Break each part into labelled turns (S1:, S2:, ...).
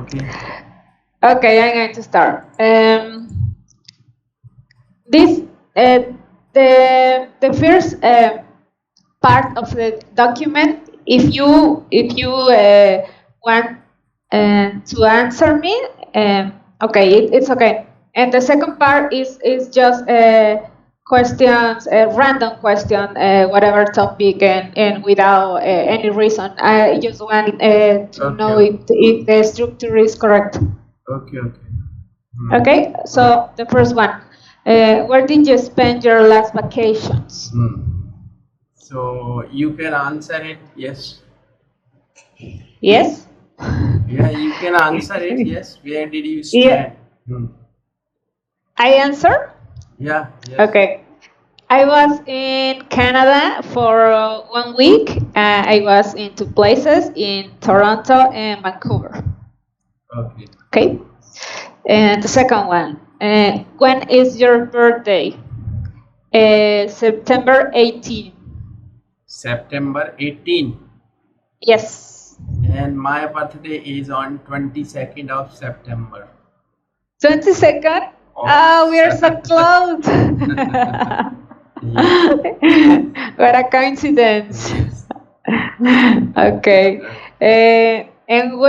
S1: Okay.
S2: Okay, I'm going to start. This the first part of the document. If you want to answer me, okay, it's okay. And the second part is just questions, random question, whatever topic, and without any reason. I just want to
S1: Okay.
S2: know if the structure is correct.
S1: Okay. Okay.
S2: Okay, so the first one. Where did you spend your last vacations?
S1: So you can answer it. Yes.
S2: Yes?
S1: Yeah, you can answer it. Yes. Where did you
S2: Yeah,
S1: spend? Hmm.
S2: I answer?
S1: Yeah. Yes.
S2: Okay. I was in Canada for 1 week. I was in two places in Toronto and Vancouver.
S1: Okay.
S2: Okay. And the second one. When is your birthday? September 18.
S1: September 18.
S2: Yes.
S1: And my birthday is on 22nd of September.
S2: 22nd?
S1: Of
S2: Oh, we are so close.
S1: Yes.
S2: What a coincidence.
S1: Yes.
S2: Okay. And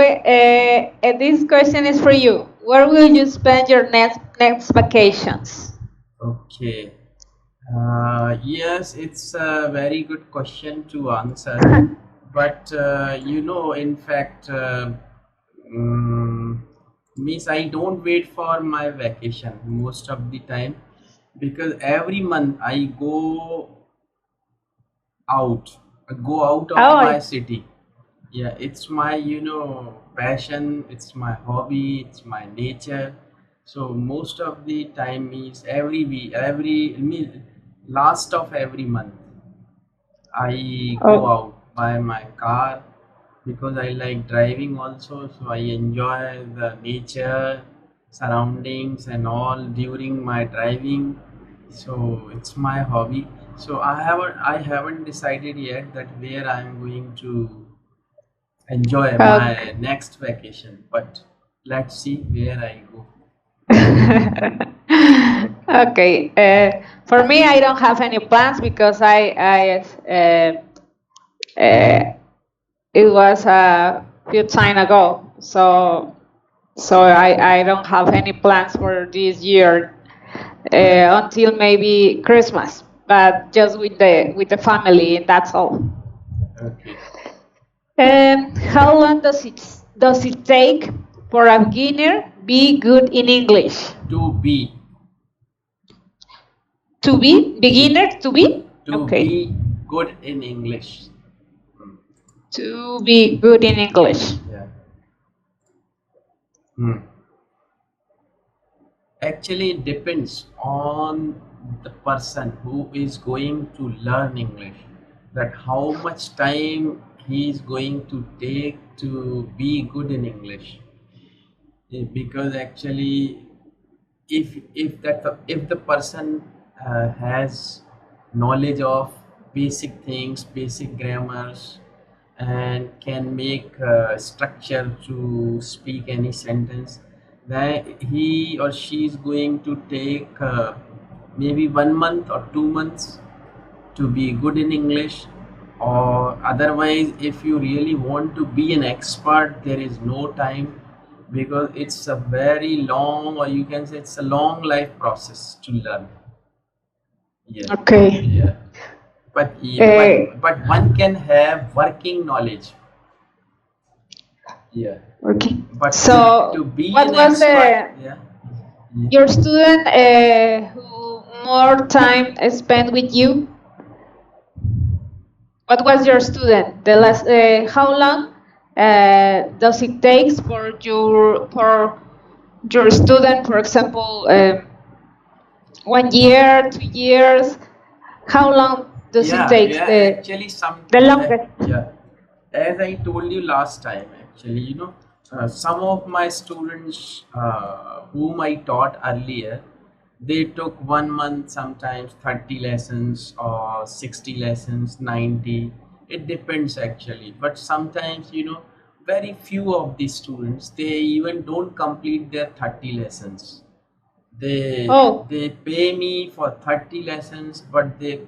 S2: this question is for you. Where will you spend your next vacations?
S1: Okay. Yes, it's a very good question to answer. But in fact, mm, means I don't wait for my vacation most of the time, because every month I out, go out of my
S2: Oh,
S1: city. Yeah, it's my passion, it's my hobby, it's my nature. So most of the time is every week, last of every month I go
S2: oh,
S1: out by my car, because I like driving also. So I enjoy the nature, surroundings, and all during my driving. So it's my hobby. So I haven't decided yet that where I'm going to enjoy
S2: okay.
S1: my next vacation. But let's see where I go.
S2: Okay. For me, I don't have any plans because uh, it was a few time ago. So I don't have any plans for this year until maybe Christmas, but just with the family, and that's all.
S1: Okay.
S2: How long does it take for a beginner be good in English?
S1: To be
S2: To be
S1: to
S2: beginner to be
S1: to
S2: okay.
S1: be good in English. Hmm.
S2: To be good in English.
S1: Yeah. Hmm. Actually, it depends on the person who is going to learn English, that how much time he is going to take to be good in English. Because actually, if the person has knowledge of basic things, basic grammars, and can make structure to speak any sentence, then he or she is going to take maybe 1 month or 2 months to be good in English. Or otherwise, if you really want to be an expert, there is no time, because it's a very long, or you can say it's a long life process to learn. Yeah.
S2: Okay.
S1: Yeah. But
S2: Uh,
S1: one can have working knowledge. Yeah.
S2: okay.
S1: But to
S2: So,
S1: be
S2: what
S1: an
S2: was
S1: expert,
S2: the
S1: yeah. Yeah.
S2: your student who more time spent with you? What was your student? The last, how long does it take for your student, for example, 1 year, 2 years? How long does it
S1: Yeah,
S2: take
S1: yeah, actually,
S2: the longest?
S1: yeah, as I told you last time, actually, some of my students whom I taught earlier, they took 1 month, sometimes 30 lessons or 60 lessons, 90. It depends actually, but sometimes, very few of the students, they even don't complete their 30 lessons.
S2: Oh,
S1: They pay me for 30 lessons, but they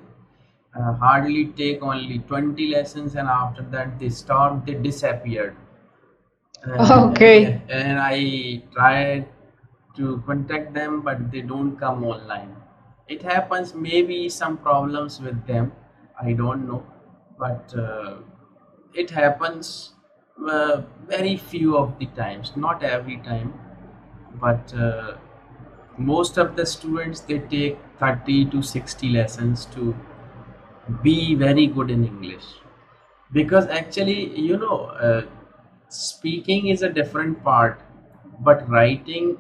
S1: hardly take only 20 lessons, and after that they stop, they disappeared. Yeah,
S2: okay.
S1: and I tried to contact them, but they don't come online. It happens, maybe some problems with them, I don't know, but it happens very few of the times, not every time, but most of the students, they take 30 to 60 lessons to be very good in English. Because actually, speaking is a different part, but writing,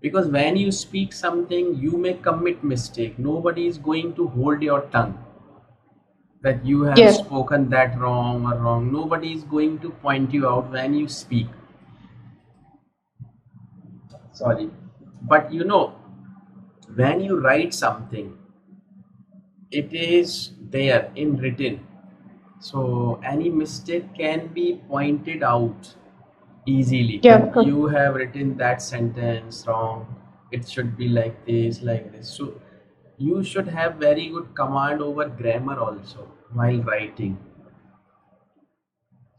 S1: because when you speak something, you may commit mistake, nobody is going to hold your tongue that you have
S2: Yes.
S1: spoken that wrong or wrong. Nobody is going to point you out when you speak. Sorry. But when you write something, it is there in written, so any mistake can be pointed out easily,
S2: Yeah,
S1: that
S2: of course.
S1: you have written that sentence wrong, it should be like this. So you should have very good command over grammar also while writing,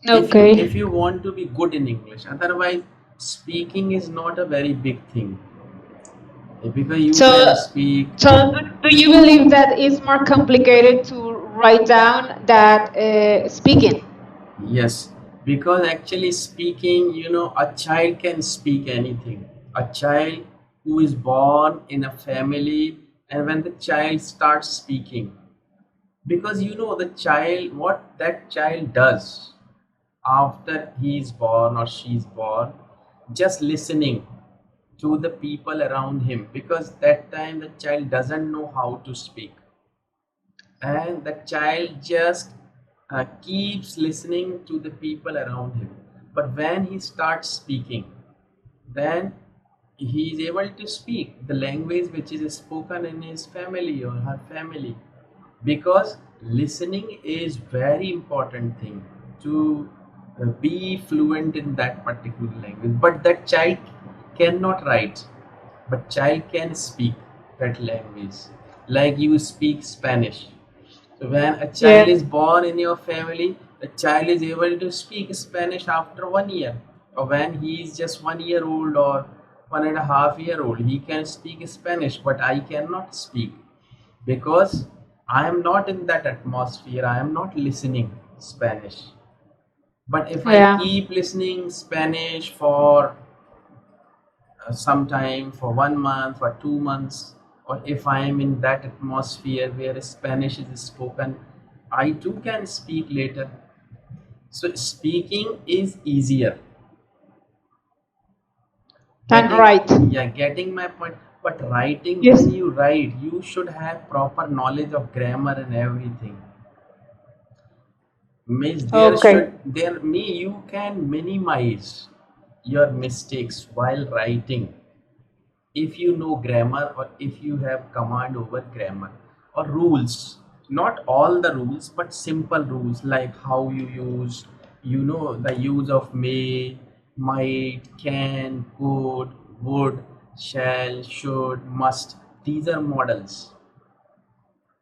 S1: if
S2: Okay.
S1: you want to be good in English. Otherwise, speaking is not a very big thing, because you
S2: So,
S1: can speak.
S2: do you believe that it's more complicated to write down that speaking?
S1: Yes, because actually speaking, a child can speak anything. A child who is born in a family, and when the child starts speaking, because the child, what that child does after he is born or she is born, just listening to the people around him, because that time the child doesn't know how to speak, and the child just keeps listening to the people around him. But when he starts speaking, then he is able to speak the language which is spoken in his family or her family, because listening is very important thing to be fluent in that particular language. But that child cannot write, but child can speak that language, like you speak Spanish. So when a child
S2: Yeah.
S1: is born in your family, the child is able to speak Spanish after 1 year. Or when he is just 1 year old or 1.5 year old, he can speak Spanish, but I cannot speak, because I am not in that atmosphere. I am not listening Spanish. But if I
S2: Yeah.
S1: keep listening Spanish for some time, for 1 month or 2 months, or if I am in that atmosphere where Spanish is spoken, I too can speak later. So speaking is easier.
S2: And
S1: Getting,
S2: right.
S1: yeah, getting my point. But writing,
S2: Yes.
S1: when you write, you should have proper knowledge of grammar and everything. Means
S2: Okay.
S1: there me you can minimize your mistakes while writing, if you know grammar, or if you have command over grammar or rules. Not all the rules, but simple rules, like how you use, the use of may, might, can, could, would, shall, should, must. These are models.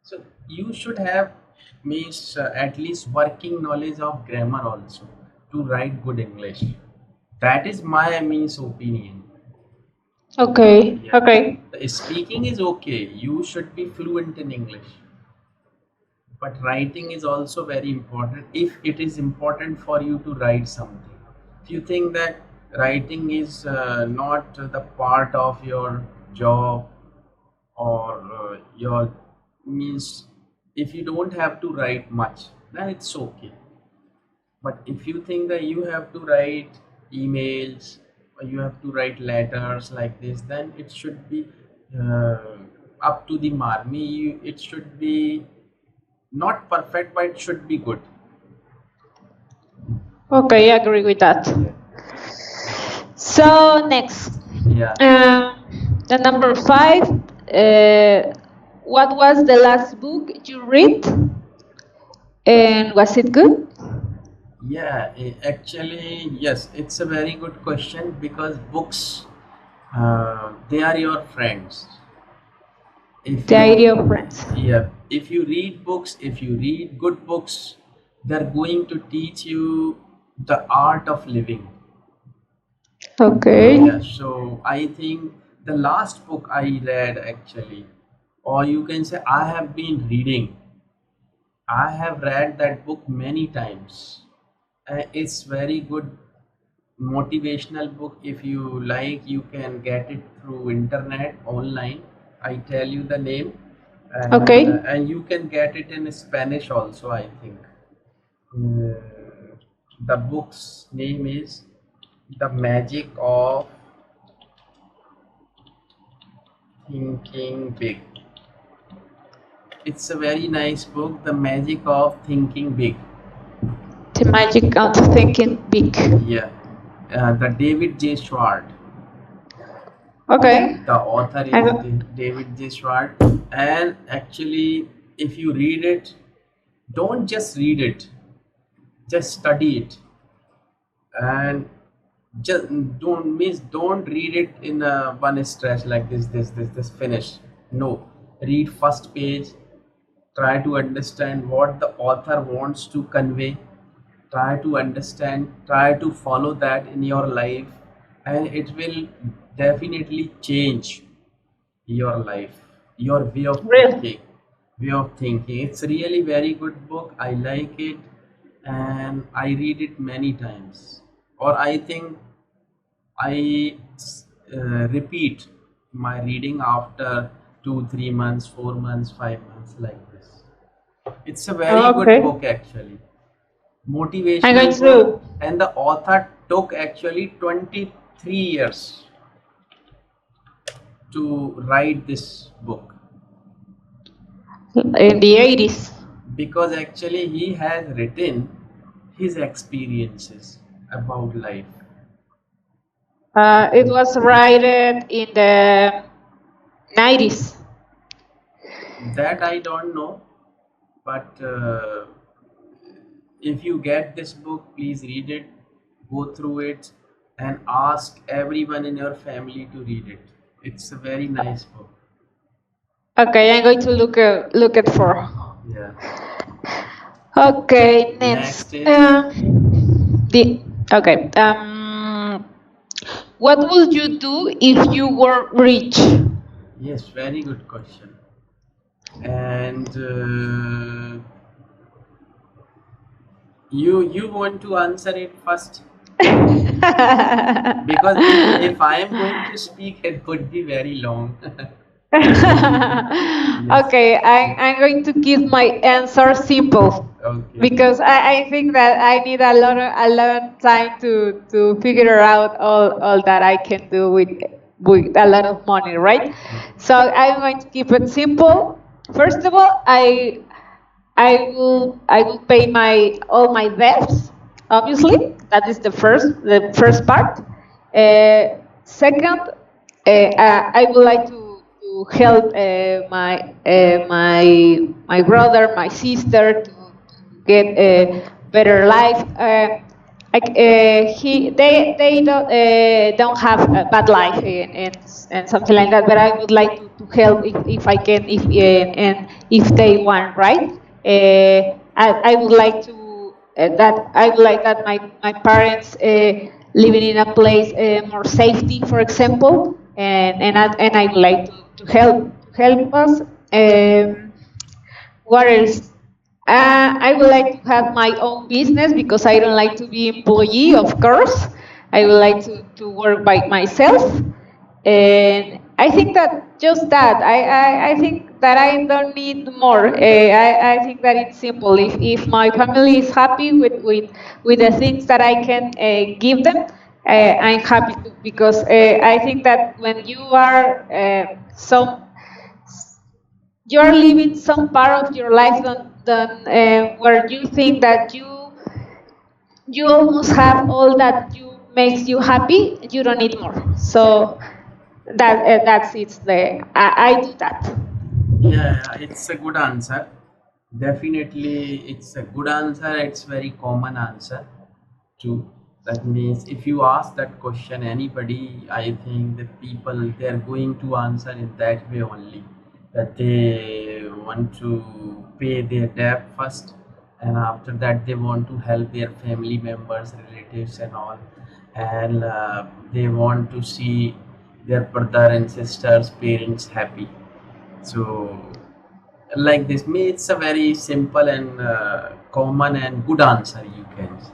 S1: So you should have, means at least working knowledge of grammar also, to write good English. That is my means opinion.
S2: Okay.
S1: Yeah.
S2: Okay.
S1: Speaking is okay. You should be fluent in English. But writing is also very important, if it is important for you to write something. If you think that writing is not the part of your job, or your, means, if you don't have to write much, then it's okay. But if you think that you have to write emails, or you have to write letters like this, then it should be uh, up to the mark. It should be not perfect, but it should be good.
S2: Okay, I agree with that.
S1: Yeah.
S2: So next,
S1: Yeah.
S2: um, the number five. What was the last book you read, and was it good?
S1: Yeah, actually, yes, it's a very good question because books, they are your friends. If
S2: The
S1: you,
S2: idea of friends.
S1: yeah, if you read books, if you read good books, they're going to teach you the art of living.
S2: Okay.
S1: Yeah, so I think the last book I read actually, or you can say I have been reading, I have read that book many times. It's very good motivational book. If you like, you can get it through internet online. I tell you the name,
S2: Okay.
S1: and you can get it in Spanish also, I think. Uh, the book's name is The Magic of Thinking Big. It's a very nice book, The Magic of Thinking Big.
S2: The magic of thinking big.
S1: Yeah, the David J. Schwartz.
S2: Okay.
S1: The author
S2: I
S1: is
S2: go-
S1: David J. Schwartz. And actually, if you read it, don't just read it, just study it. And just don't read it in one stretch like this finish. No, read first page, try to understand what the author wants to convey, try to understand, try to follow that in your life, and it will definitely change your life, your
S2: Real.
S1: way of thinking. It's really very good book. I like it, and I read it many times, or I think I repeat my reading after 2 3 months, 4 months, 5 months, like this. It's a very good
S2: Okay.
S1: book actually,
S2: I'm going
S1: motivational book,
S2: to
S1: and the author took actually 23 years to write this book,
S2: in the 80s.
S1: because actually he has written his experiences about life.
S2: It was written in the 90s.
S1: That I don't know, but if you get this book, please read it, go through it, and ask everyone in your family to read it. It's a very nice book.
S2: Okay, I'm going to look it for.
S1: Yeah.
S2: Okay, next.
S1: Next is,
S2: The okay. What would you do if you were rich?
S1: yes, very good question. And you want to answer it first, because if I am going to speak, it would be very long. Yes.
S2: Okay, I'm going to keep my answer simple
S1: Okay.
S2: because I think that I need a lot of time to figure out all that I can do with a lot of money, right? So I'm going to keep it simple. First of all, I will pay my all my debts. Obviously, that is the first part. Second, I would like to help my brother, my sister to get a better life. They don't have a bad life and something like that. But I would like to help if I can, if and if they want, right? I would like to that I would like that my parents living in a place more safety, for example, and I would like to help us. What else? I would like to have my own business because I don't like to be employee, of course. I would like to work by myself. And I think that just that. I think that I don't need more. I think that it's simple. If my family is happy with the things that I can give them, I'm happy too. Because I think that when you are you're living some part of your life where you think that you almost have all that you makes you happy. You don't need more. So that's it. I do that.
S1: Yeah, it's a good answer. Definitely, it's a good answer. It's very common answer too. That means if you ask that question anybody, I think the people they are going to answer in that way only. That they want to pay their debt first, and after that they want to help their family members, relatives, and all, and they want to see their brother and sisters, parents happy. So like this me it's a very simple and common and good answer you can say,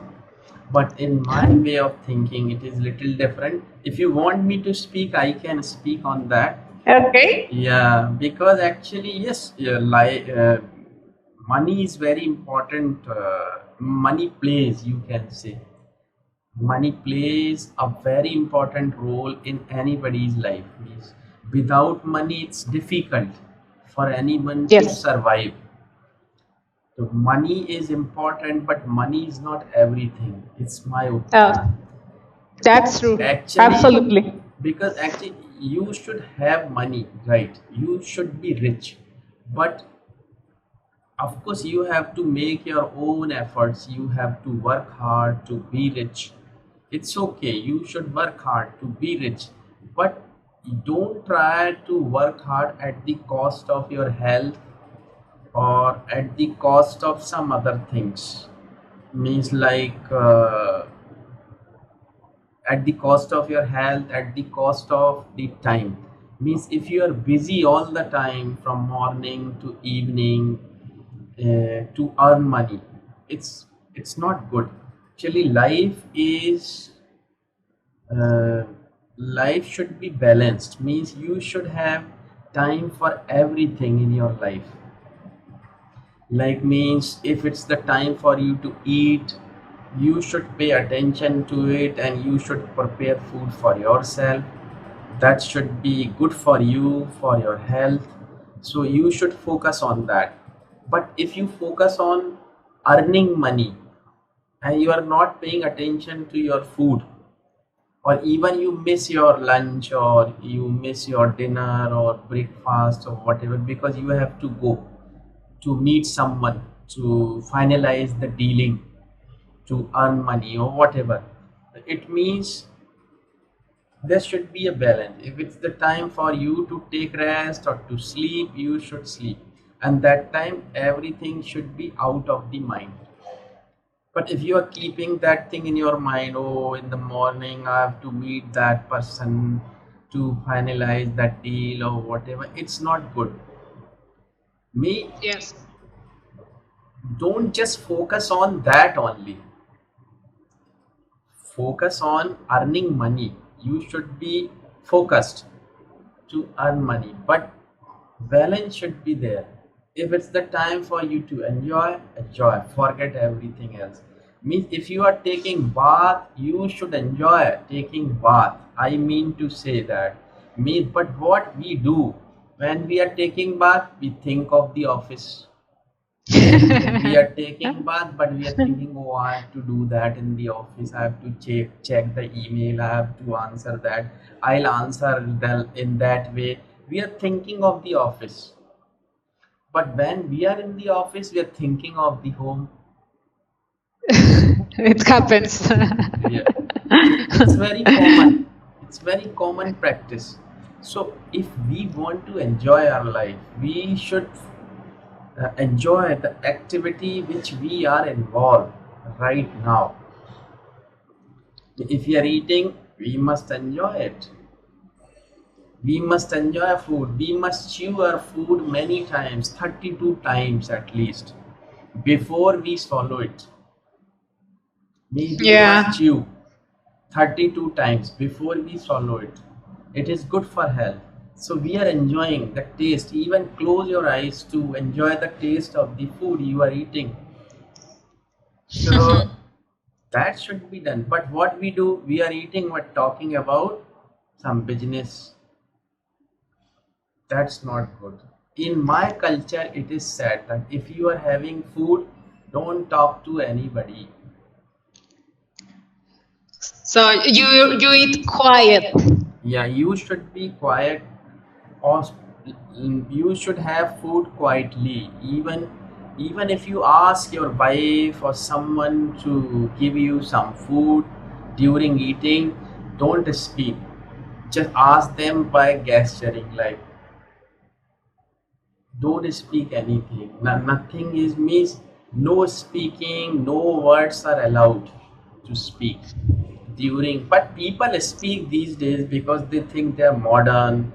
S1: but in my way of thinking it is little different. If you want me to speak I can speak on that.
S2: Okay.
S1: Yeah, because actually yes, yeah, like money is very important. Money plays, you can say, money plays a very important role in anybody's life. Means without money it's difficult for anyone to
S2: Yes.
S1: survive. So money is important, but money is not everything. It's my
S2: Oh,
S1: opinion.
S2: that's true.
S1: Actually,
S2: Absolutely.
S1: because actually you should have money, right? You should be rich, but of course you have to make your own efforts. You have to work hard to be rich. It's okay. You should work hard to be rich, but don't try to work hard at the cost of your health or at the cost of some other things. Means like at the cost of your health, at the cost of the time. Means if you are busy all the time from morning to evening to earn money, it's not good. Actually uh, life should be balanced. Means you should have time for everything in your life. Like means if it's the time for you to eat, you should pay attention to it and you should prepare food for yourself. That should be good for you, for your health. So you should focus on that. But if you focus on earning money and you are not paying attention to your food, or even you miss your lunch or you miss your dinner or breakfast or whatever because you have to go to meet someone to finalize the dealing to earn money or whatever, it means there should be a balance. If it's the time for you to take rest or to sleep, you should sleep, and that time everything should be out of the mind. But if you are keeping that thing in your mind, oh, in the morning I have to meet that person to finalize that deal or whatever, it's not good. Me,
S2: Yes.
S1: don't just focus on that only. Focus on earning money. You should be focused to earn money, but balance should be there. If it's the time for you to enjoy, enjoy. Forget everything else. Means if you are taking bath, you should enjoy taking bath. I mean to say that. Means, but what we do when we are taking bath, we think of the office. We are taking bath, but we are thinking, oh, I have to do that in the office. I have to check the email. I have to answer that. I'll answer them in that way. We are thinking of the office, but when we are in the office, we are thinking of the home.
S2: It happens.
S1: Yeah, it's very common. It's very common practice. So if we want to enjoy our life, we should enjoy the activity which we are involved right now. If we are eating, we must enjoy it. We must enjoy food. We must chew our food many times, 32 times at least, before we swallow it. We must
S2: Yeah.
S1: chew 32 times before we swallow it. It is good for health. So we are enjoying the taste. Even close your eyes to enjoy the taste of the food you are eating. So that should be done. But what we do, we are eating, we're talking about some business. That's not good. In my culture, it is said that if you are having food, don't talk to anybody.
S2: So you eat quiet.
S1: Yeah, you should be quiet, or you should have food quietly. Even Even if you ask your wife or someone to give you some food during eating, don't speak. Just ask them by gesturing, like don't speak anything. Nothing is means no speaking, no words are allowed to speak during. But people speak these days because they think they are modern.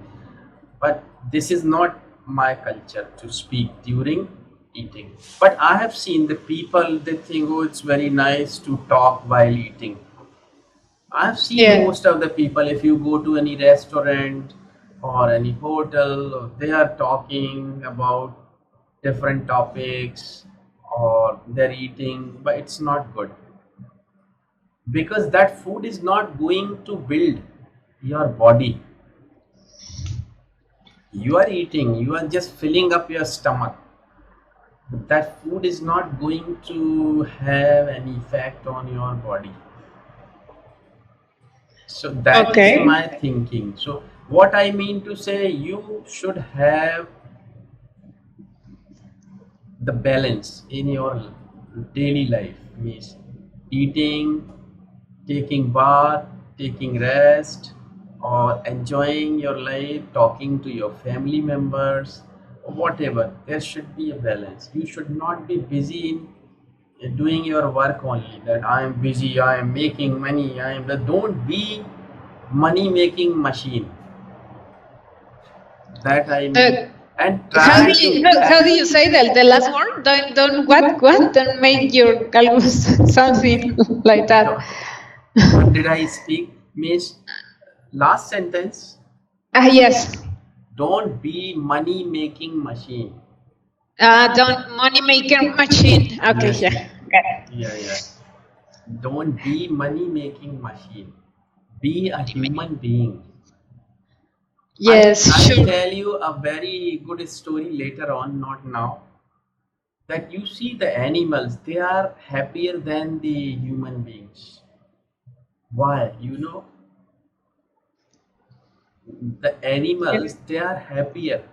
S1: But this is not my culture to speak during eating. But I have seen the people, they think, oh, it's very nice to talk while eating. I've seen
S2: Yeah.
S1: most of the people, if you go to any restaurant or any hotel, they are talking about different topics or they're eating, but it's not good because that food is not going to build your body. You are eating, you are just filling up your stomach. But that food is not going to have any effect on your body. So that is
S2: Okay.
S1: my thinking. So what I mean to say, you should have the balance in your daily life, means eating, taking bath, taking rest, or enjoying your life, talking to your family members, or whatever. There should be a balance. You should not be busy in doing your work only. That I am busy, I am making money, I am. Don't be money making machine. That I
S2: Uh,
S1: mean, and
S2: how do
S1: try to.
S2: you how do you say the last word? Don't what? Don't make your almost something like that.
S1: Don't, what did I speak? Miss, last sentence.
S2: Ah, yes.
S1: Don't be money making machine.
S2: Don't money maker machine. Okay,
S1: Yes,
S2: yeah. Got it.
S1: yeah, yeah. Don't be money making machine. Be a human being.
S2: Yes,
S1: I'll
S2: sure.
S1: tell you a very good story later on, not now. That you see the animals, they are happier than the human beings. Why? You know, the animals, they are happier.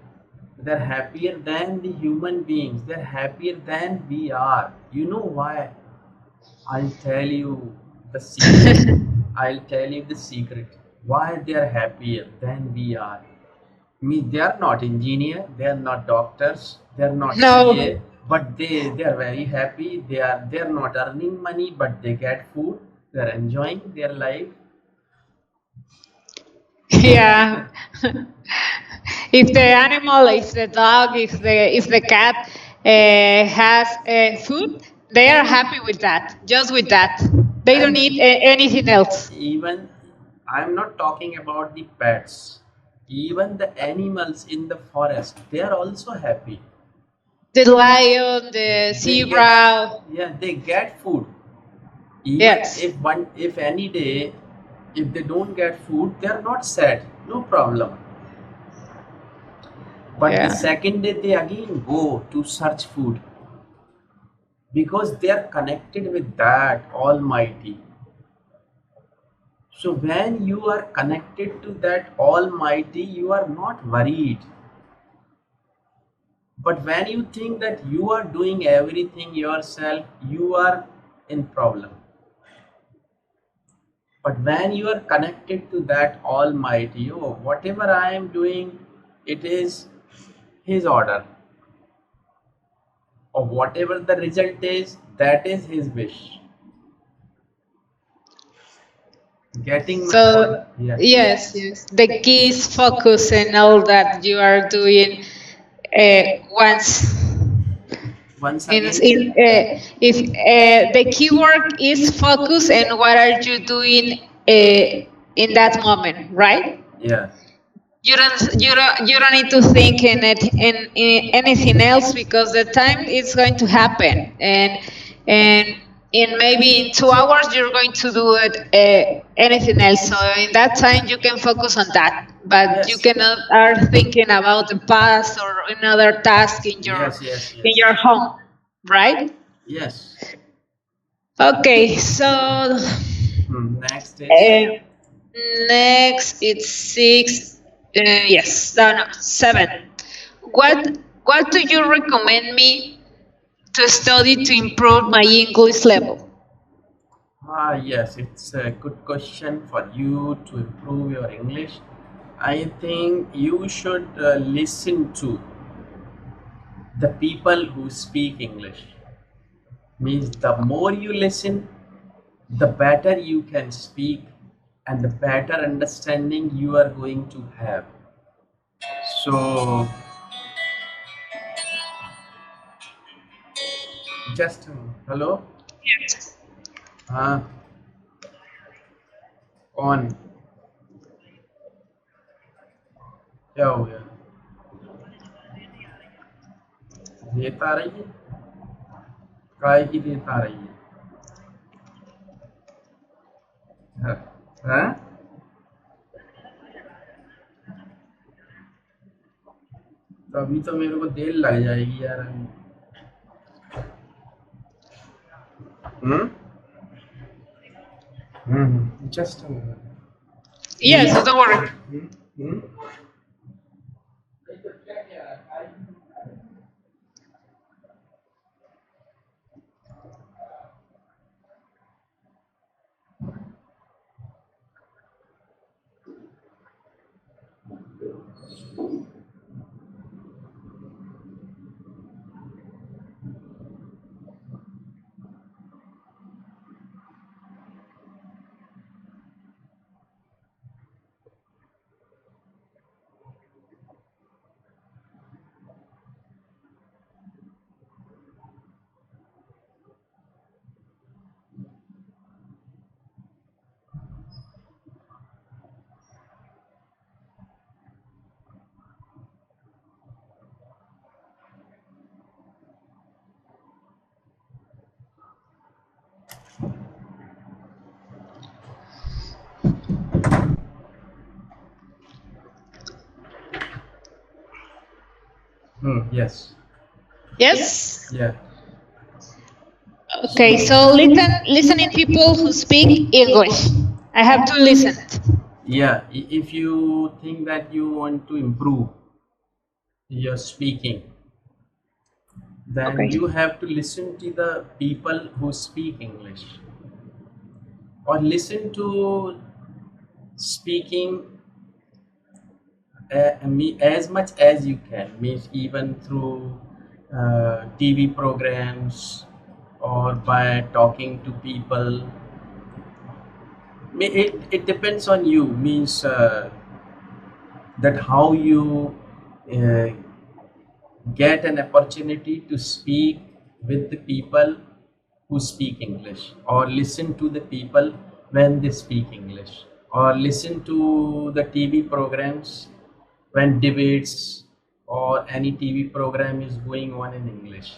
S1: They're happier than the human beings. They're happier than we are. You know why? I'll tell you the secret. I'll tell you the secret. Why they are happier than we are. Me, they are not engineer. They are not doctors. They are not
S2: No.
S1: CA. But they are very happy. They are not earning money, but they get food. They are enjoying their life.
S2: Yeah. If the animal, if the dog, if the cat has food, they are happy with that. Just with that, they don't
S1: And
S2: need anything else.
S1: even I'm not talking about the pets. Even the animals in the forest, they are also happy.
S2: The lion, the
S1: They get,
S2: zebra.
S1: yeah, they get food. Even
S2: Yes.
S1: if any day if they don't get food, they are not sad. No problem. But the
S2: Yeah.
S1: second day they again go to search food because they are connected with that Almighty. So when you are connected to that Almighty, you are not worried. But when you think that you are doing everything yourself, you are in problem. But when you are connected to that Almighty, oh, whatever I am doing, it is His order, or whatever the result is, that is His wish. Getting my
S2: So
S1: point? Yeah.
S2: yes, yes. The key is focus and all that you are doing once.
S1: Once
S2: In,
S1: again.
S2: if the keyword is focus and what are you doing in that moment, right?
S1: Yeah.
S2: You don't need to think in anything else because the time is going to happen and in maybe in 2 hours you're going to do it anything else. So in that time you can focus on that, but you
S1: Yes.
S2: cannot are thinking about the past or another task
S1: Yes. Yes.
S2: in
S1: Yes.
S2: your home, right?
S1: Yes.
S2: Okay, so
S1: Next is.
S2: next it's six. Yes, no, no, seven. What what do you recommend me to study to improve my English level?
S1: Yes, it's a good question for you to improve your English. I think you should listen to the people who speak English. Means the more you listen, the better you can speak and the better understanding you are going to have. So, just hello, हाँ कौन क्या हो गया रेत आ रही है काय की रेत आ रही है हाँ तो अभी तो मेरे को देर लग जाएगी यार hmm just
S2: Yes, don't worry.
S1: Hmm yes
S2: Yes.
S1: yeah
S2: Okay, so listening people who speak English. I have to listen.
S1: yeah if you think that you want to improve your speaking, then
S2: Okay.
S1: you have to listen to the people who speak English or listen to speaking as much as you can, means even through TV programs or by talking to people. It depends on you, means that how you uh, get an opportunity to speak with the people who speak English, or listen to the people when they speak English, or listen to the TV programs when debates or any TV program is going on in English.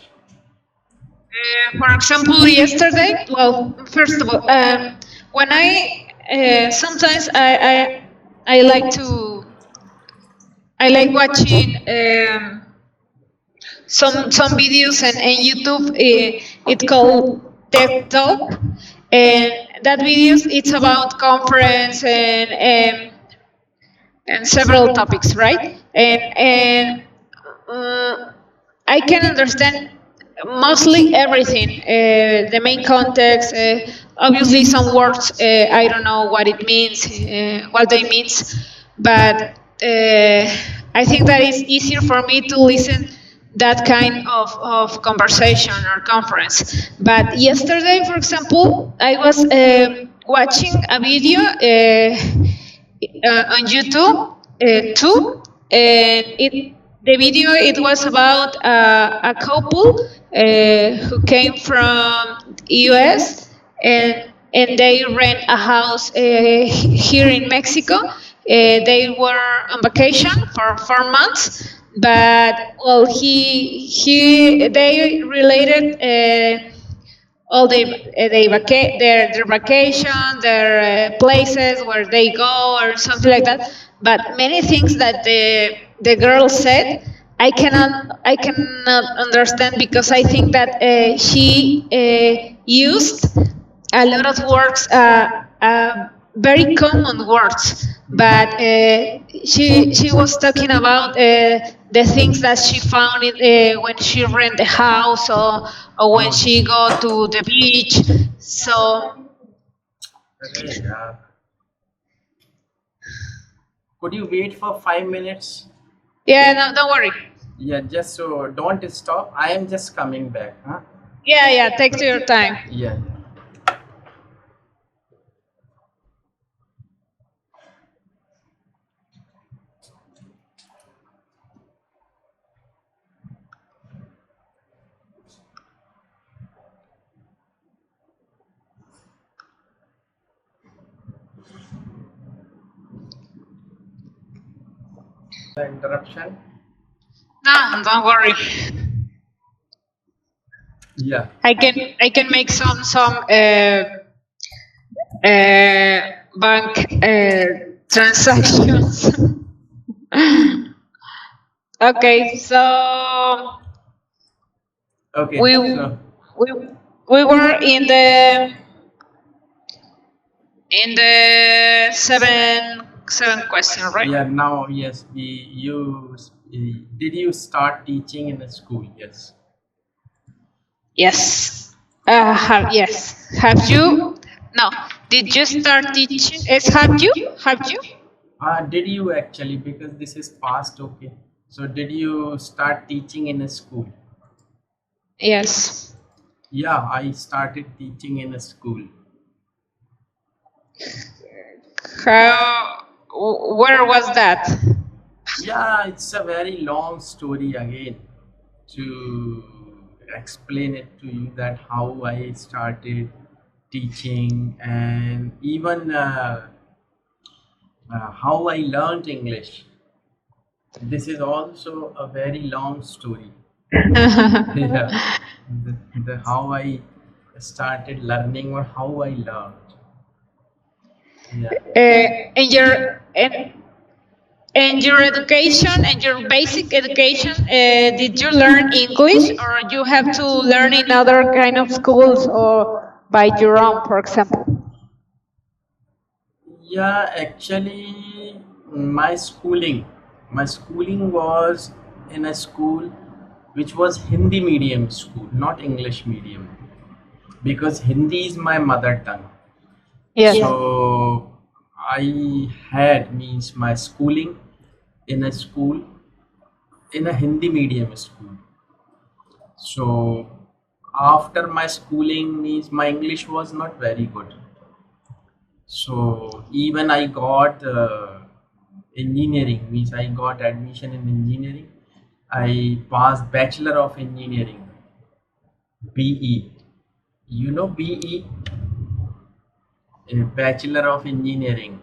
S2: For example, yesterday, well, first of all, when sometimes I like to I like watching some videos and YouTube. It's called TED Talk, and that videos it's about conference and several topics, right? And uh, I can understand mostly everything. The main context, obviously some words I don't know what it means, what they means, but I think that it's easier for me to listen that kind of conversation or conference. But yesterday, for example, I was watching a video on YouTube too, and the video it was about a couple who came from US and they rent a house here in Mexico. They were on vacation for 4 months, but well, he they related. All their vacation, their places where they go or something like that. But many things that the girl said, I cannot understand because I think that she used a lot of words, very common words but she was talking about the things that she found when she rent the house, or when
S1: Oh,
S2: she go to the beach. So
S1: okay. Could you wait for 5 minutes?
S2: yeah, no, don't worry.
S1: Yeah, just so don't stop. I am just coming back. Huh?
S2: Yeah, yeah, take to your time.
S1: Yeah. The interruption.
S2: No, don't worry.
S1: Yeah.
S2: I can make some bank transactions. Okay, so
S1: Okay.
S2: we
S1: So
S2: we we were in the seven question, right?
S1: yeah, now yes, did you start teaching in a school? Yes.
S2: Yes. Yes. Have you? No. Did you start teaching? Yes. Have you? Have you?
S1: Did you actually, because this is past, okay. So did you start teaching in a school?
S2: Yes.
S1: Yeah, I started teaching in a school.
S2: How? Where was that?
S1: Yeah, it's a very long story again to explain it to you that how I started teaching and even how I learned English. This is also a very long story. Yeah, the how I started learning or how I learned. Yeah.
S2: In your in your education and your basic education, did you learn English, or you have to learn in other kind of schools, or by your own, for example?
S1: Yeah, actually, my schooling was in a school which was Hindi medium school, not English medium, because Hindi is my mother tongue.
S2: Yes.
S1: So I had means my schooling in a school in a Hindi medium school. So after my schooling means my English was not very good. So even I got engineering means I got admission in engineering. I passed Bachelor of Engineering, BE. You know BE, Bachelor of Engineering.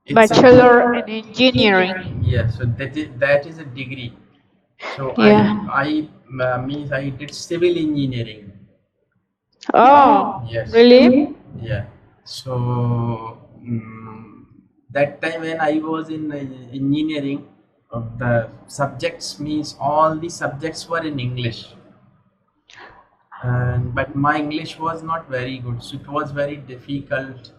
S1: It's a
S2: Bachelor in engineering.
S1: yeah. So that is a degree. So
S2: Yeah.
S1: I means I did civil engineering.
S2: Oh,
S1: Yes.
S2: really?
S1: Yeah. So that time when I was in engineering, the subjects means all the subjects were in English, and but my English was not very good, so it was very difficult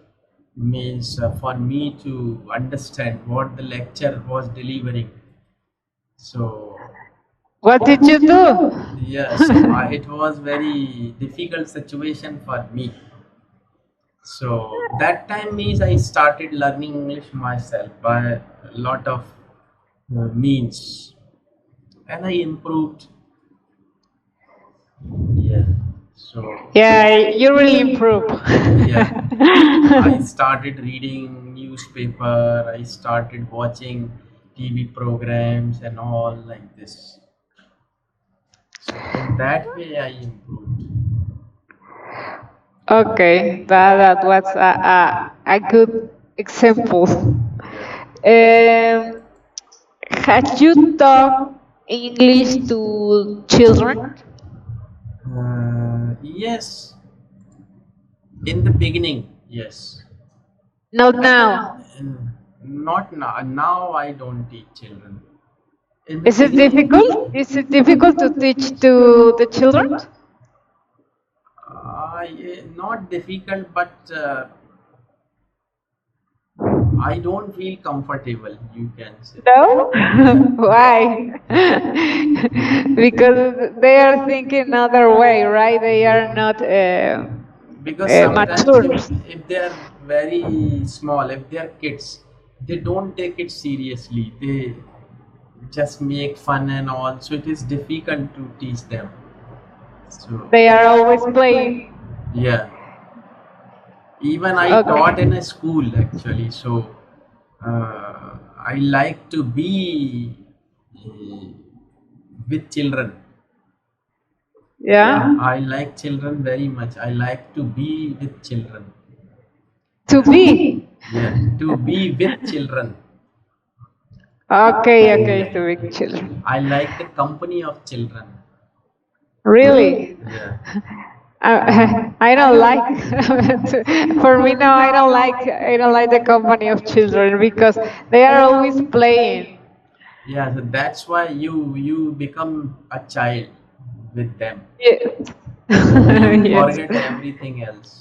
S1: means for me to understand what the lecture was delivering. So
S2: What did you do?
S1: yeah, so it was very difficult situation for me. So that time means I started learning English myself by a lot of means, and I improved. Yeah. So
S2: Yeah, you really improve.
S1: yeah, I started reading newspaper. I started watching TV programs and all like this. So in that way, I improved.
S2: Okay, that was a good example.
S1: Yeah.
S2: Had you taught English to children?
S1: Yes, in the beginning, yes.
S2: Not now.
S1: Not now. Now I don't teach children. In the
S2: Is it
S1: beginning,
S2: difficult? Is it difficult to teach to the children?
S1: yeah, not difficult, but I don't feel comfortable, you can say.
S2: No?
S1: Yeah.
S2: Why? Because they are thinking other way, right? They are not
S1: Because sometimes
S2: mature.
S1: if they are very small, if they are kids, they don't take it seriously. They just make fun and all, so it is difficult to teach them. So
S2: They are always playing.
S1: yeah, even I taught in
S2: Okay.
S1: a school actually, so I like to be uh, with children.
S2: Yeah.
S1: I like children very much. I like to be with children.
S2: To be.
S1: Yeah, to be with children.
S2: Okay, okay,
S1: Yeah.
S2: to be children.
S1: I like the company of children.
S2: Really?
S1: Yeah.
S2: I don't like for me no I don't like the company of children because they are always playing.
S1: Yeah, so that's why you become a child with them.
S2: Yes.
S1: You
S2: Yes.
S1: forget everything else.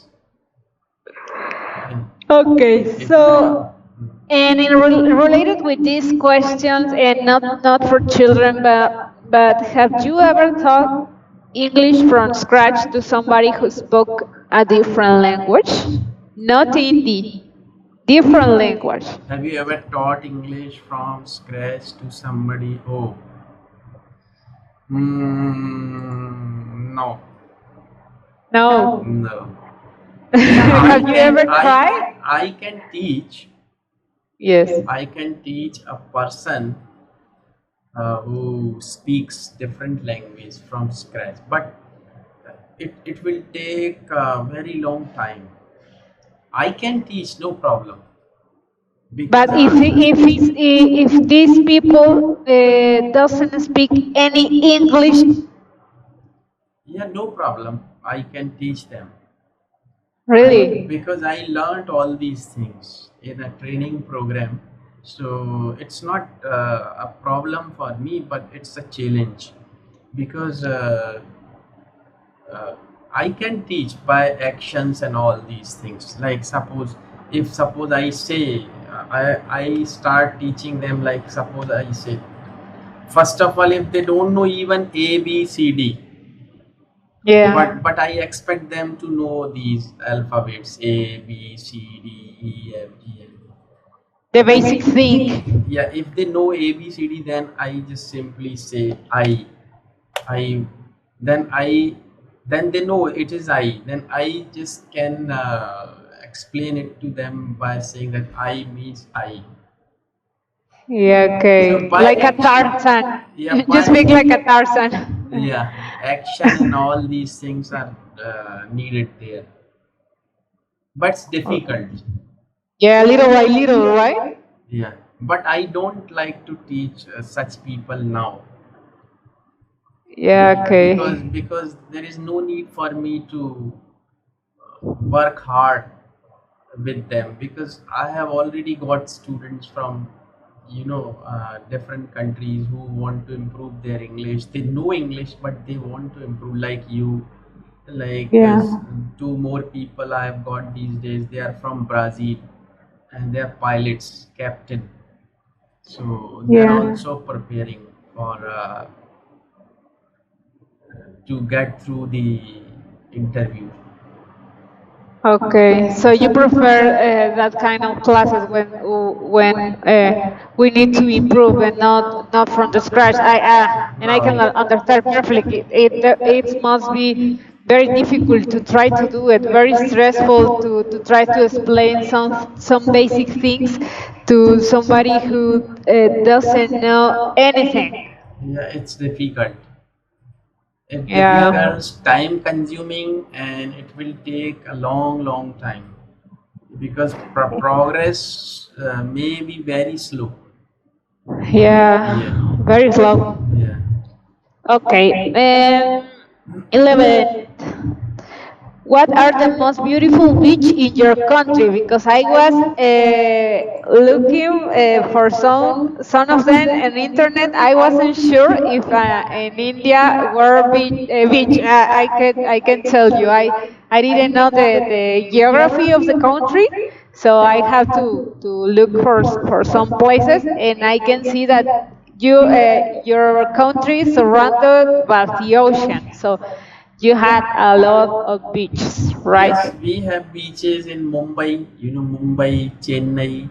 S1: And
S2: Okay,
S1: if
S2: so and related with these questions, and not for children, but have you ever taught English from scratch to somebody who spoke a different language? Not Hindi, different language.
S1: have you ever taught English from scratch to somebody? Oh, no,
S2: No.
S1: no.
S2: Have you ever tried?
S1: I can teach.
S2: Yes.
S1: I can teach a person who speaks different language from scratch, but it will take a very long time. I can teach, no problem, because
S2: But if these people doesn't speak any English,
S1: yeah, no problem. I can teach them.
S2: really?
S1: Because I learned all these things in a training program, so it's not a problem for me, but it's a challenge because uh, I can teach by actions and all these things. Like suppose I say I start teaching them. Like suppose I say, first of all, if they don't know even A B C D,
S2: Yeah.
S1: but I expect them to know these alphabets A B C D E F G.
S2: The basic thing.
S1: Yeah, if they know A B C D, then I just simply say I, then then they know it is I. Then I just can explain it to them by saying that I means I.
S2: Yeah,
S1: So
S2: okay.
S1: by
S2: Like a
S1: action,
S2: Tarzan.
S1: yeah,
S2: You
S1: by
S2: speak like a Tarzan.
S1: yeah, action and all these things are needed there, but it's
S2: Okay.
S1: difficult.
S2: Yeah, little by little, right?
S1: Yeah, but I don't like to teach such people now.
S2: Yeah, okay.
S1: Because there is no need for me to work hard with them, because I have already got students from different countries who want to improve their English. They know English, but they want to improve, like you. Like
S2: Yeah.
S1: two more people I have got these days. They are from Brazil, and they are pilots, captain. So they are
S2: Yeah.
S1: also preparing for to get through the interview.
S2: Okay, so you prefer that kind of classes when we need to improve and not from the scratch. I can understand perfectly. It must be very difficult to try to do it. Very stressful to try to explain some basic things to somebody who doesn't know anything.
S1: Yeah, it's difficult. It
S2: Yeah.
S1: becomes time consuming, and it will take a long time, because progress may be very slow.
S2: Yeah,
S1: Yeah,
S2: very slow.
S1: yeah.
S2: Okay. 11. What are the most beautiful beach in your country? Because I was looking for some of them on internet. I wasn't sure if in India were beach. I can tell you. I didn't know the geography of the country, So I have to look for some places, and I can see that your country is surrounded by the ocean. So you had a lot of beaches, right?
S1: Yes, we have beaches in Mumbai, Mumbai, Chennai,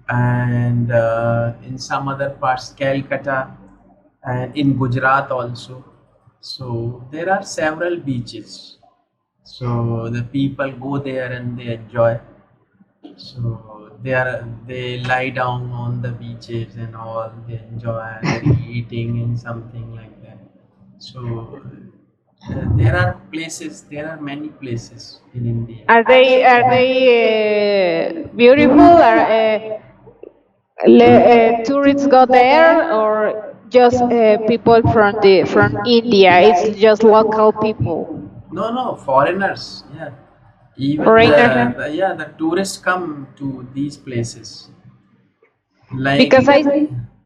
S1: and in some other parts, Calcutta, and in Gujarat also. So there are several beaches. So the people go there and they enjoy. So they lie down on the beaches and all. They enjoy. They're eating and something like that. So there are places. There are many places in India.
S2: Are they beautiful? Are tourists go there, or just people from India? It's just local people,
S1: No, no, foreigners. Yeah, even
S2: foreigners.
S1: the tourists come to these places. Like
S2: Because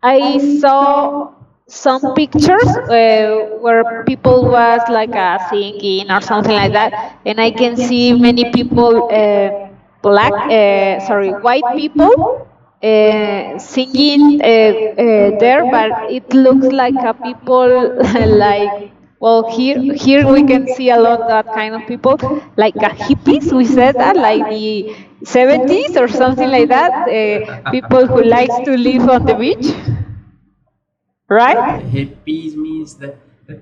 S2: I saw some pictures where people was like singing or something like that, and I can see many people, white people singing there, but it looks like a people like, well, here we can see a lot that kind of people, like a hippies. We said that, like the 70s or something like that. People who likes to live on the beach, right?
S1: hippies means the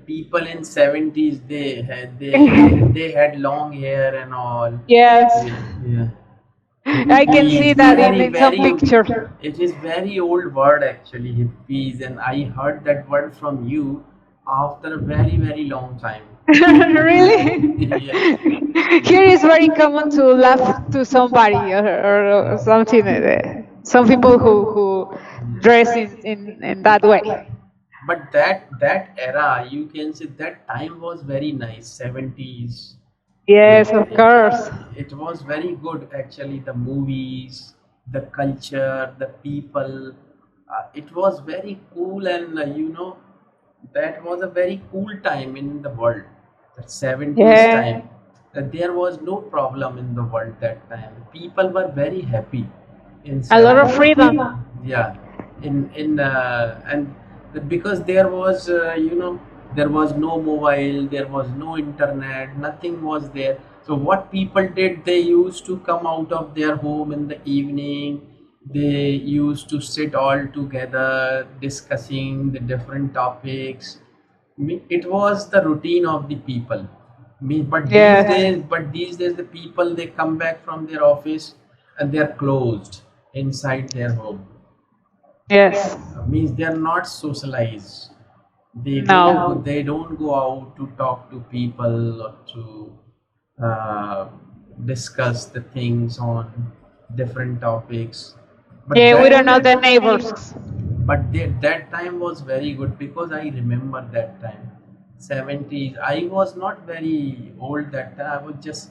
S1: people in 70s they had long hair and all.
S2: Yes,
S1: Yeah, yeah.
S2: I can
S1: Hippies,
S2: see that
S1: very
S2: in some
S1: very.
S2: pictures.
S1: It is very old word actually, hippies, and I heard that word from you after a very very long time.
S2: Really?
S1: Yes.
S2: Here is very common to laugh to somebody, or something. Some people who dress in that way.
S1: But that era, you can say that time was very nice. 70s. It,
S2: Yes, of course.
S1: it was very good actually. The movies, the culture, the people. It was very cool, and that was a very cool time in the world. That 70s
S2: Yeah,
S1: time. That there was no problem in the world that time. People were very happy in
S2: a lot of
S1: 70s.
S2: freedom.
S1: Yeah, in and because there was there was no mobile, there was no internet, nothing was there. So what people did, they used to come out of their home in the evening. They used to sit all together discussing the different topics. It was the routine of the people. But these
S2: Yes,
S1: days, the people, they come back from their office and they are closed inside their home.
S2: yes.
S1: Means they are not socialized.
S2: No.
S1: They don't go out to talk to people or to uh, discuss the things on different topics. But
S2: Yeah, we don't know the neighbors.
S1: that time was very good because I remember that time. 70s. I was not very old that time. I was just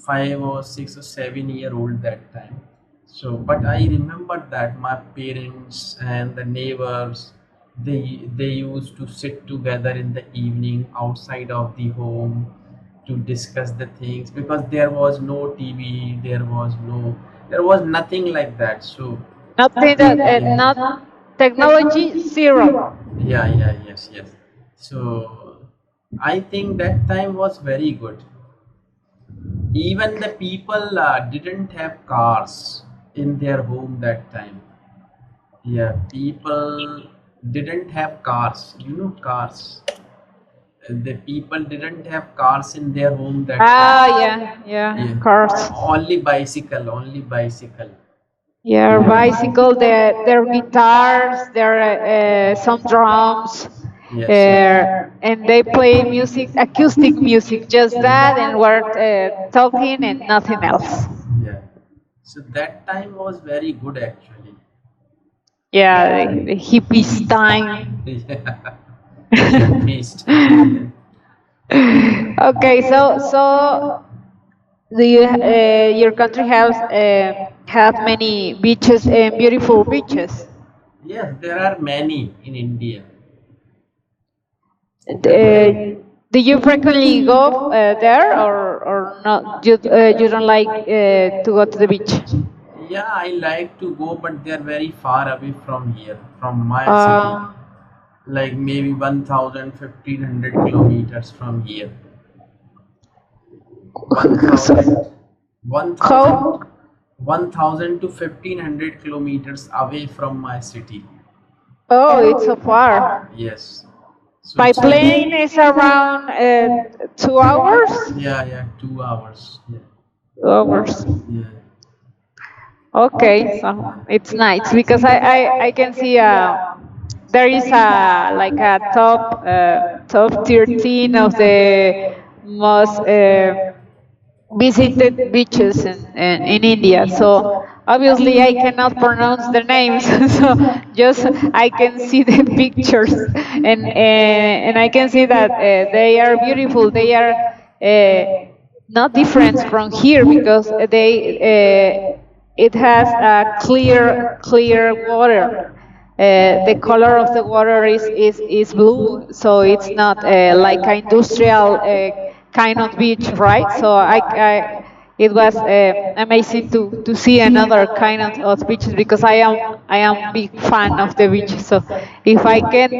S1: 5 or 6 or 7 year old that time. So, but I remember that my parents and the neighbors, they used to sit together in the evening outside of the home to discuss the things, because there was no TV, there was nothing like that. So
S2: Nothing that, not technology, zero.
S1: yeah, yeah, yes, yes. So I think that time was very good. Even the people didn't have cars in their home that time. Yeah, people didn't have cars. Cars. The people didn't have cars in their home that
S2: Ah,
S1: time.
S2: yeah, yeah,
S1: Yeah,
S2: of course.
S1: only bicycle, only bicycle.
S2: Yeah, bicycle, their guitars, their some drums,
S1: Yes,
S2: and they play music, acoustic music, just that, and we're talking and nothing else.
S1: yeah. So that time was very good actually.
S2: Yeah, the hippies time.
S1: Yeah, hippies time.
S2: Okay, so do you your country has have many beaches and beautiful beaches?
S1: Yes, there are many in India.
S2: Uh, Do you frequently go there, or not? You don't like to go to the beach?
S1: Yeah, I like to go, but they are very far away from here, from my city.
S2: Uh,
S1: Like maybe 1,000, 1,500 kilometers from here.
S2: so
S1: 1,000, 1,000,
S2: how?
S1: 1,000 to 1,500 kilometers away from my city.
S2: Oh, it's so far.
S1: Yes. So
S2: By
S1: it's
S2: plane is around 2 hours.
S1: yeah, yeah, 2 hours. Yeah,
S2: 2 hours.
S1: yeah,
S2: Okay, so it's nice because I can see there is a like a top 13 of the most visited beaches in India. So obviously I cannot pronounce the names, so just I can see the pictures, and I can see that they are beautiful. They are uh, not different from here because it has a clear water. The color of the water is blue, so it's not like an industrial kind of beach, right? So it was amazing to see another kind of beaches because I am big fan of the beaches. So if I can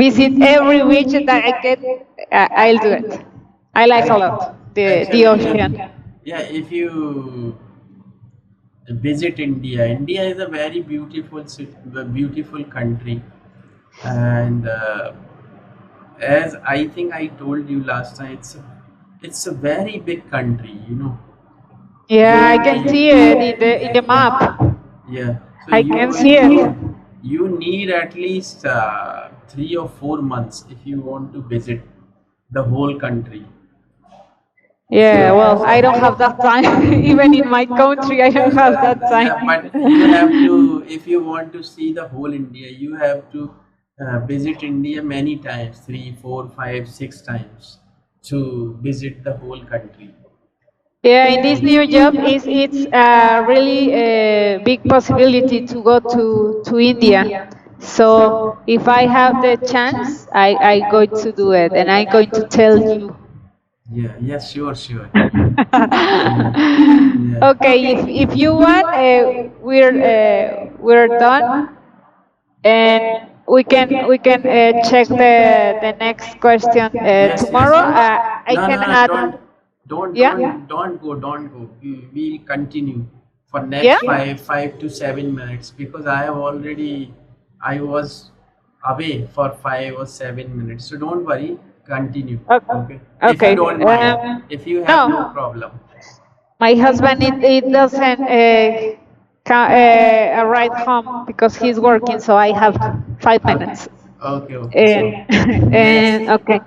S2: visit every beach that I can, I'll do it. I like a lot the
S1: actually,
S2: ocean.
S1: yeah, if you visit India, India is a very beautiful country, and as I think I told you last time, it's a very big country.
S2: Yeah, I can
S1: You,
S2: see it in the map.
S1: yeah. So
S2: I can see it.
S1: you need at least 3 or 4 months if you want to visit the whole country.
S2: Yeah, well, I don't have that time. Even in my country, I don't have that time.
S1: Yeah, but you have to, if you want to see the whole India, you have to visit India many times, 3, 4, 5, 6 times to visit the whole country.
S2: Yeah, in this new job, it's a really big possibility to go to India. So if I have the chance, I going to do it, and I'm going to tell you.
S1: Yeah, yes, sure, sure. Yeah, yeah.
S2: Okay, if you want, we're done, and we can check the next question
S1: Yes, yes,
S2: tomorrow.
S1: yes.
S2: I
S1: No,
S2: can
S1: no, no,
S2: add. Yeah,
S1: don't go. We'll continue for
S2: yeah.
S1: next 5 to 7 minutes because I was away for 5 or 7 minutes. So don't worry, continue.
S2: Okay.
S1: Okay. If you
S2: Okay.
S1: don't mind, if you have no
S2: No,
S1: problem.
S2: my husband it doesn't arrive home because he's working, so I have 5 minutes.
S1: Okay, okay.
S2: And,
S1: So
S2: and
S1: next
S2: okay.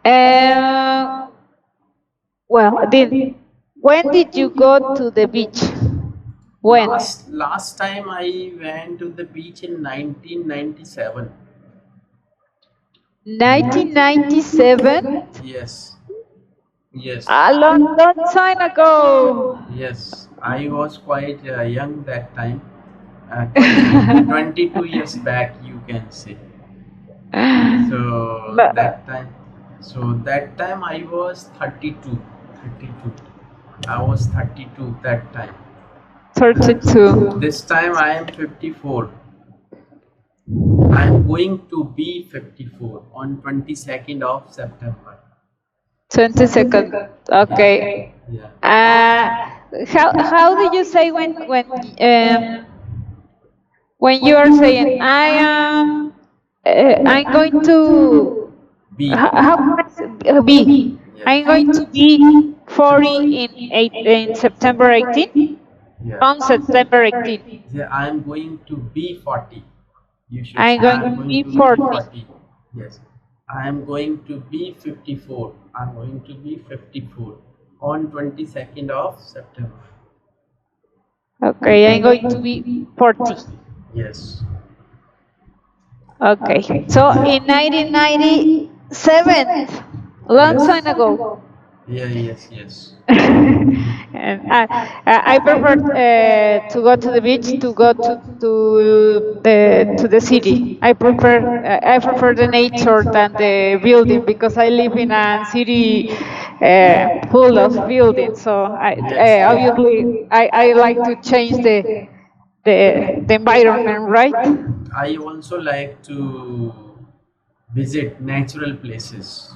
S2: Uh, well, when did you go to the beach? When?
S1: last time I went to the beach in 1997.
S2: 1997?
S1: Yes. Yes.
S2: A long time ago.
S1: Yes, I was quite young that time. 22 years back, you can say. So
S2: But
S1: that time I was 32. 32. I was 32 that time.
S2: 32.
S1: This time I am 54. I am going to be 54 on 22nd of September.
S2: 22nd. Okay.
S1: Yeah.
S2: Uh, how do you say when you are saying I'm going to
S1: B.
S2: how can I be?
S1: Yes.
S2: I'm going to be 40 in September 18.
S1: Yeah.
S2: On September 18.
S1: Yeah, I am going to be 40. You should
S2: I'm
S1: say I
S2: going
S1: am
S2: to
S1: going
S2: be
S1: to be
S2: 40.
S1: 40. Yes. I am going to be 54. I'm going to be 54 on 22nd of September.
S2: Okay, I'm going to be 40.
S1: Yes.
S2: Okay, so in 1997, long
S1: Yes.
S2: time ago.
S1: Yeah, yes, yes.
S2: And I prefer to go to the beach to go to the city. I prefer the nature than the building because I live in a city full of buildings. So
S1: Yes, yes.
S2: obviously I like to change the environment, right?
S1: I also like to visit natural places.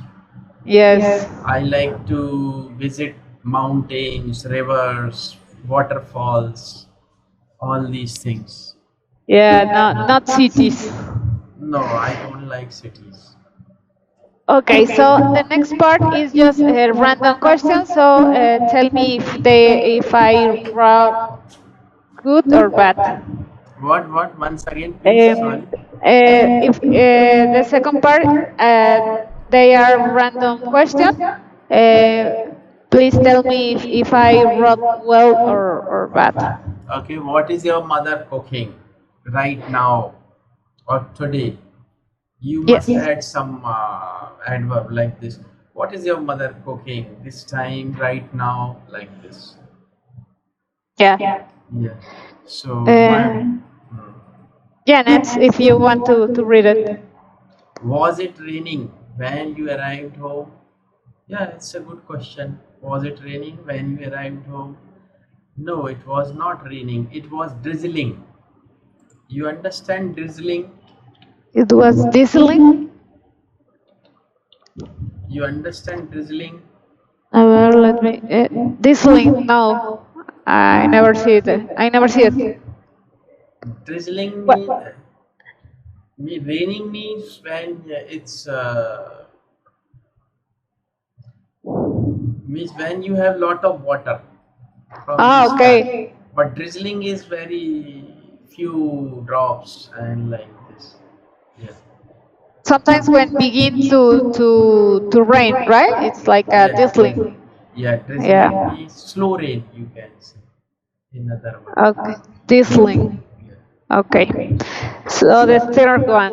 S2: Yes.
S1: I like to visit mountains, rivers, waterfalls, all these things.
S2: Yeah, not cities.
S1: No, I don't like cities.
S2: Okay, so the next part is just a random question. So tell me if I wrote good or bad.
S1: What? Once again, please.
S2: Um,
S1: Sorry.
S2: if the second part, they are random question. Uh, please tell me if I wrote well or bad.
S1: Okay, what is your mother cooking right now or today? You must
S2: Yes.
S1: add some adverb like this. What is your mother cooking this time, right now, like this?
S2: Yeah.
S1: Yeah. So my
S2: Uh, yeah, Nets, if you want to read it.
S1: was it raining when you arrived home? Yeah, it's a good question. Was it raining when you arrived home? No, it was not raining. It was drizzling. You understand drizzling?
S2: It was drizzling.
S1: You understand drizzling?
S2: Well, let me. Drizzling. No, I never see it. I never see it.
S1: Drizzling
S2: What?
S1: raining means when it's means when you have lot of water from the
S2: Ah,
S1: sky.
S2: okay.
S1: But drizzling is very few drops and like this. Yeah.
S2: Sometimes when begin to rain, right? It's like a
S1: Yes, yes.
S2: drizzling.
S1: Yeah,
S2: Yeah.
S1: drizzling means slow rain, you can say, in other words.
S2: Okay. Drizzling.
S1: Yeah.
S2: Okay. So the third one.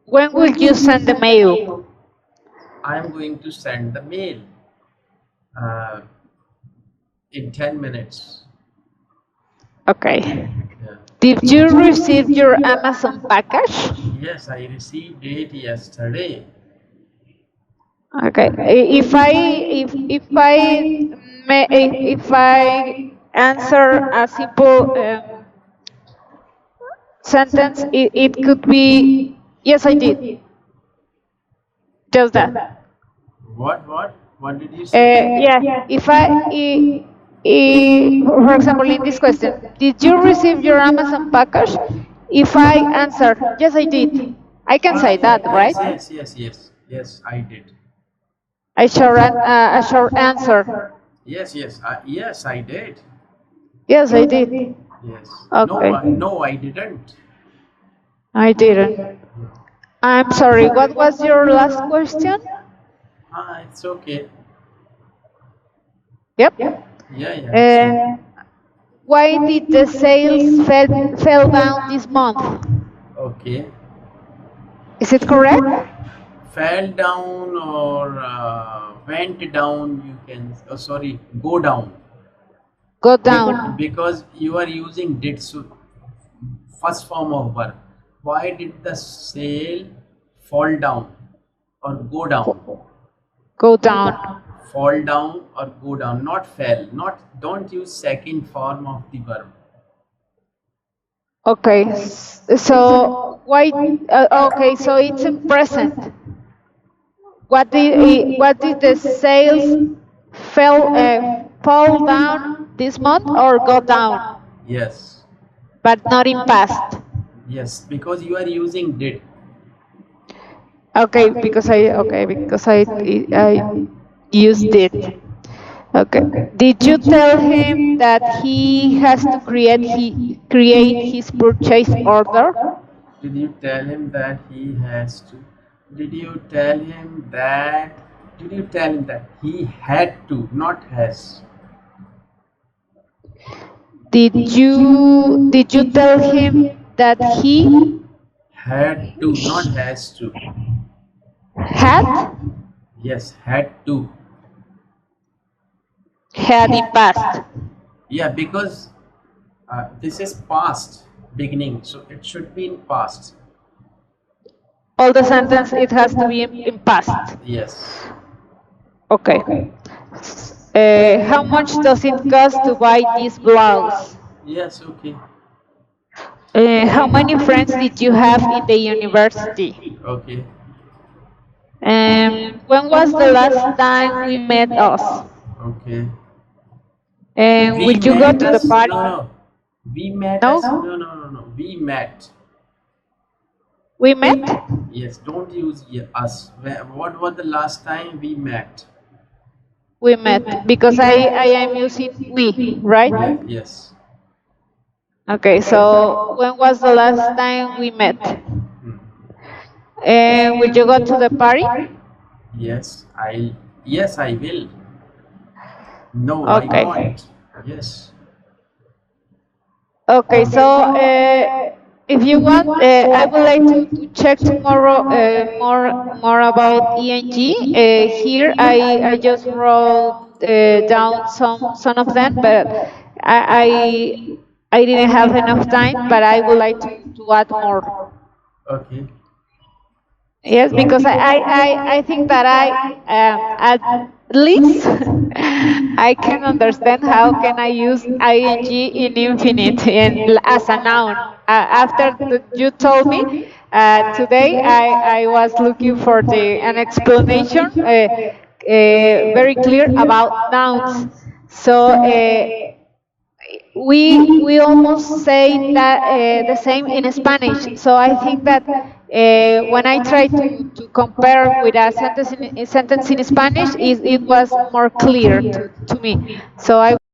S2: When will you send the mail?
S1: I am going to send the mail uh, in 10 minutes.
S2: Okay.
S1: Yeah.
S2: Did you receive your Amazon package?
S1: Yes, I received it yesterday.
S2: Okay. If I answer a simple sentence, it could be yes, I did. Just that.
S1: What? What did you say?
S2: Yeah. If for example, in this question, did you receive your Amazon package? If I answer yes, I did, I can say that, right?
S1: Yes, I did.
S2: A short answer.
S1: Yes, I did.
S2: Yes, I did.
S1: Yes. No,
S2: Okay.
S1: no, I didn't.
S2: I didn't. I'm sorry. What was your last question?
S1: It's okay.
S2: Yep.
S1: Yeah, it's
S2: Uh,
S1: okay.
S2: why did the sales fell down this month?
S1: Okay.
S2: Is it correct?
S1: Fell down or went down, you can, oh, sorry, go down.
S2: Go down.
S1: Because you are using did, so first form of verb. Why did the sale fall down or go down?
S2: Go down.
S1: Fall down or go down, not fell. Not, don't use second form of the verb.
S2: Okay. So why? Okay. So it's in present. What did the sales fall down this month or go down,
S1: Yes,
S2: but not in past?
S1: yes, because you are using did.
S2: Because I used it. Okay. Did you tell him that he has to create his purchase order?
S1: Did you tell him that he has to? Did you tell him that? Did you tell him that he had to, not has?
S2: Did you tell him that he
S1: Had to, not has to.
S2: had?
S1: Yes, had to.
S2: had in past.
S1: Yeah, because this is past beginning, so it should be in past.
S2: All the sentence it has to be in past.
S1: Yes.
S2: Okay. How much does it cost to buy this blouse?
S1: Yes, okay.
S2: How many friends did you have in the university?
S1: Okay.
S2: When was the last time we met us?
S1: Okay.
S2: Will
S1: We
S2: you go
S1: met
S2: to the
S1: us.
S2: party?
S1: No, no. We met
S2: No?
S1: us. No, no, no, no. We met.
S2: We met?
S1: Yes, don't use us. What was the last time we met?
S2: We met. Because I am using we, right?
S1: Yeah, yes.
S2: Okay, so when was the last time we met?
S1: Hmm.
S2: Will you go to the party?
S1: Yes, yes, I will. No, I
S2: Okay.
S1: won't. Yes.
S2: Okay, so if you want, I would like to check tomorrow more about ENG. Here, I just wrote down some of them, but I I didn't have enough time. But I would like to add more.
S1: Okay.
S2: Yes, because I think that I at least I can understand how can I use ing in infinite and as a noun. After you told me today, I was looking for an explanation very clear about nouns. So we almost say that the same in Spanish. So I think that when I try to compare with a sentence in Spanish, it was more clear to me. So I